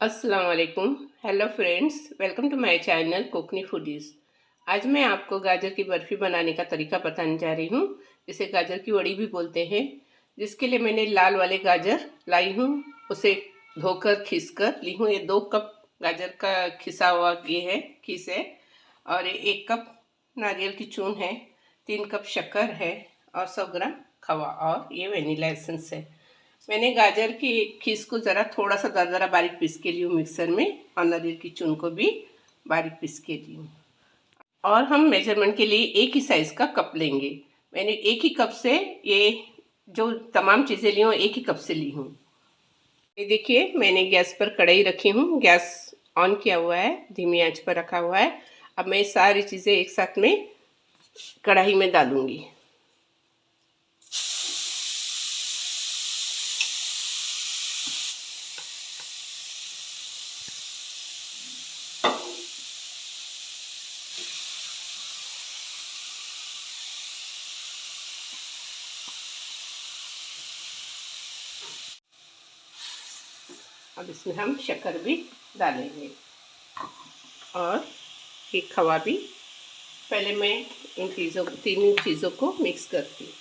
अस्सलाम वालेकुम। Hello friends, welcome to my channel Kokni foodies. आज मैं आपको गाजर की बर्फ़ी बनाने का तरीका बताने जा रही हूँ। इसे गाजर की वड़ी भी बोलते हैं। जिसके लिए मैंने लाल वाले गाजर लाई हूँ, उसे धोकर खीस कर ली हूँ। ये 2 कप गाजर का खिसा हुआ ये है, खीस है। और 1 कप नारियल की चून है, 3 कप शक्कर है और 100 ग्राम खवा और ये वनीला एसेंस है। मैंने गाजर की खीस को ज़रा थोड़ा सा दरदरा बारीक पीस के ली हूँ मिक्सर में, और नारियल की चून को भी बारीक पीस के ली हूँ। और हम मेजरमेंट के लिए एक ही साइज़ का कप लेंगे। मैंने एक ही कप से ये जो तमाम चीज़ें ली हूँ एक ही कप से ली हूँ। ये देखिए, मैंने गैस पर कढ़ाई रखी हूँ, गैस ऑन किया हुआ है, धीमी आंच पर रखा हुआ है। अब मैं सारी चीज़ें एक साथ में कढ़ाई में डालूँगी। अब इसमें हम शक्कर भी डालेंगे और एक खवा भी। पहले मैं तीनों चीज़ों को मिक्स करती हूँ।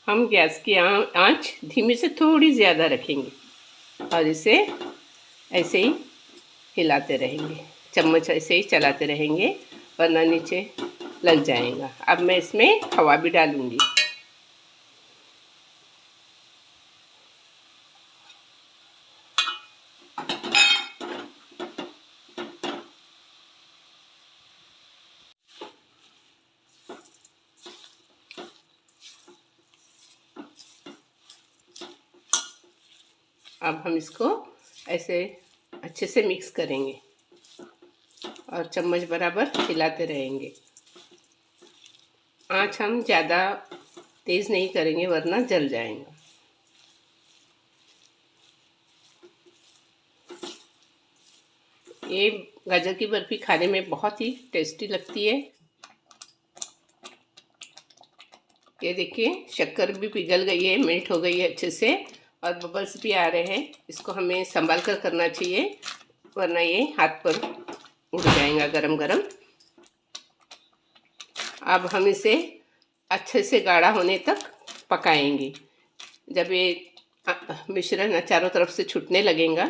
हम गैस की आंच धीमी से थोड़ी ज़्यादा रखेंगे और इसे ऐसे ही हिलाते रहेंगे, चम्मच ऐसे ही चलाते रहेंगे, वरना नीचे लग जाएगा। अब मैं इसमें खवा भी डालूँगी। अब हम इसको ऐसे अच्छे से मिक्स करेंगे और चम्मच बराबर हिलाते रहेंगे। आँच हम ज़्यादा तेज़ नहीं करेंगे, वरना जल जाएगा। ये गाजर की बर्फ़ी खाने में बहुत ही टेस्टी लगती है। ये देखिए, शक्कर भी पिघल गई है, मेल्ट हो गई है अच्छे से, और बबल्स भी आ रहे हैं। इसको हमें संभाल कर करना चाहिए, वरना ये हाथ पर उड़ जाएगा गरम गरम। अब हम इसे अच्छे से गाढ़ा होने तक पकाएंगे। जब ये मिश्रण चारों तरफ से छूटने लगेगा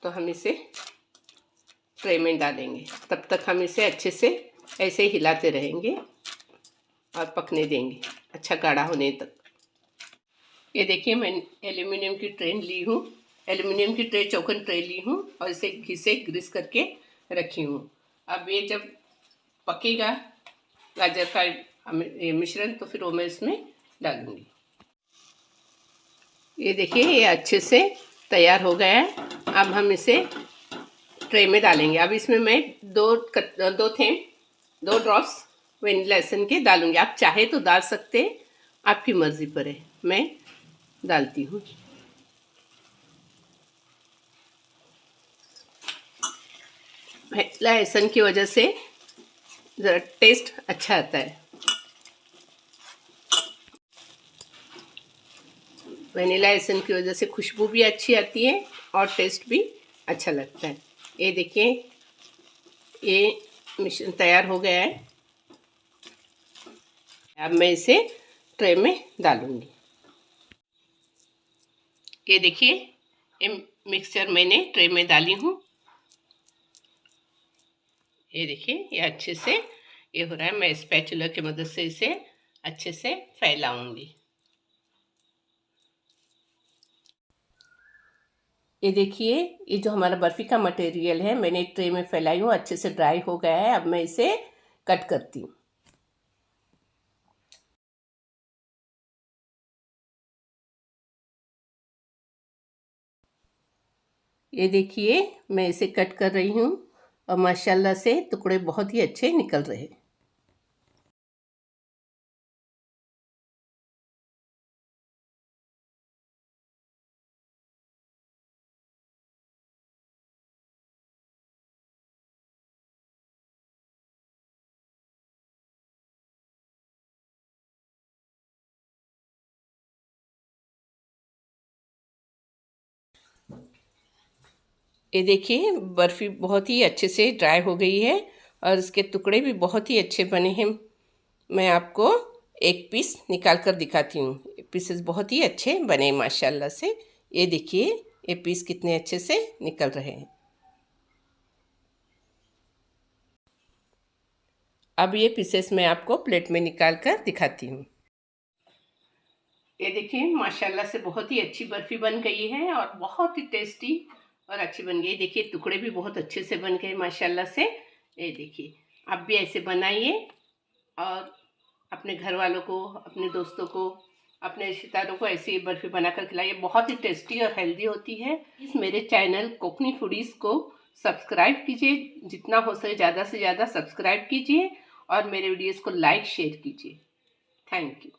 तो हम इसे ट्रे में डालेंगे। तब तक हम इसे अच्छे से ऐसे हिलाते रहेंगे और पकने देंगे अच्छा गाढ़ा होने तक। ये देखिए, मैं एल्यूमिनियम की ट्रे ली हूँ, एल्यूमिनियम की ट्रे, चौकन ट्रे ली हूँ और इसे घी से ग्रीस करके रखी हूँ। अब ये जब पकेगा गाजर का ये मिश्रण, तो फिर वो मैं इसमें डालूँगी। ये देखिए, ये अच्छे से तैयार हो गया है। अब हम इसे ट्रे में डालेंगे। अब इसमें मैं दो ड्रॉप्स वनीला एसेंस के डालूँगी। आप चाहे तो डाल सकते हैं, आपकी मर्ज़ी पर है। मैं डालती हूँ। वनीला एसेंस की वजह से ज़रा टेस्ट अच्छा आता है। वनीला एसेंस की वजह से खुशबू भी अच्छी आती है और टेस्ट भी अच्छा लगता है। ये देखिए, ये मिश्रण तैयार हो गया है। अब मैं इसे ट्रे में डालूँगी। ये देखिए, ये मिक्सचर मैंने ट्रे में डाली हूँ। ये देखिए, ये अच्छे से ये हो रहा है। मैं स्पैचुला की मदद से इसे अच्छे से फैलाऊंगी। ये देखिए, ये जो हमारा बर्फ़ी का मटेरियल है, मैंने ट्रे में फैलाई हूँ, अच्छे से ड्राई हो गया है। अब मैं इसे कट करती हूँ। ये देखिए, मैं इसे कट कर रही हूँ और माशाल्लाह से टुकड़े बहुत ही अच्छे निकल रहे हैं। ये देखिए बर्फ़ी बहुत ही अच्छे से ड्राई हो गई है और इसके टुकड़े भी बहुत ही अच्छे बने हैं। मैं आपको एक पीस निकाल कर दिखाती हूँ। पीसेस बहुत ही अच्छे बने माशाल्लाह से। ये देखिए ये पीस कितने अच्छे से निकल रहे हैं। अब ये पीसेस मैं आपको प्लेट में निकाल कर दिखाती हूँ। ये देखिए माशाल्लाह से बहुत ही अच्छी बर्फ़ी बन गई है और बहुत ही टेस्टी और अच्छी बन गई। देखिए टुकड़े भी बहुत अच्छे से बन गए माशाल्लाह से। ये देखिए आप भी ऐसे बनाइए और अपने घर वालों को, अपने दोस्तों को, अपने रिश्तेदारों को ऐसी बर्फ़ी बनाकर खिलाइए। बहुत ही टेस्टी और हेल्दी होती है। इस मेरे चैनल कोकनी फूडीज़ को सब्सक्राइब कीजिए, जितना हो सके ज़्यादा से ज़्यादा सब्सक्राइब कीजिए और मेरे वीडियोज़ को लाइक शेयर कीजिए। Thank you.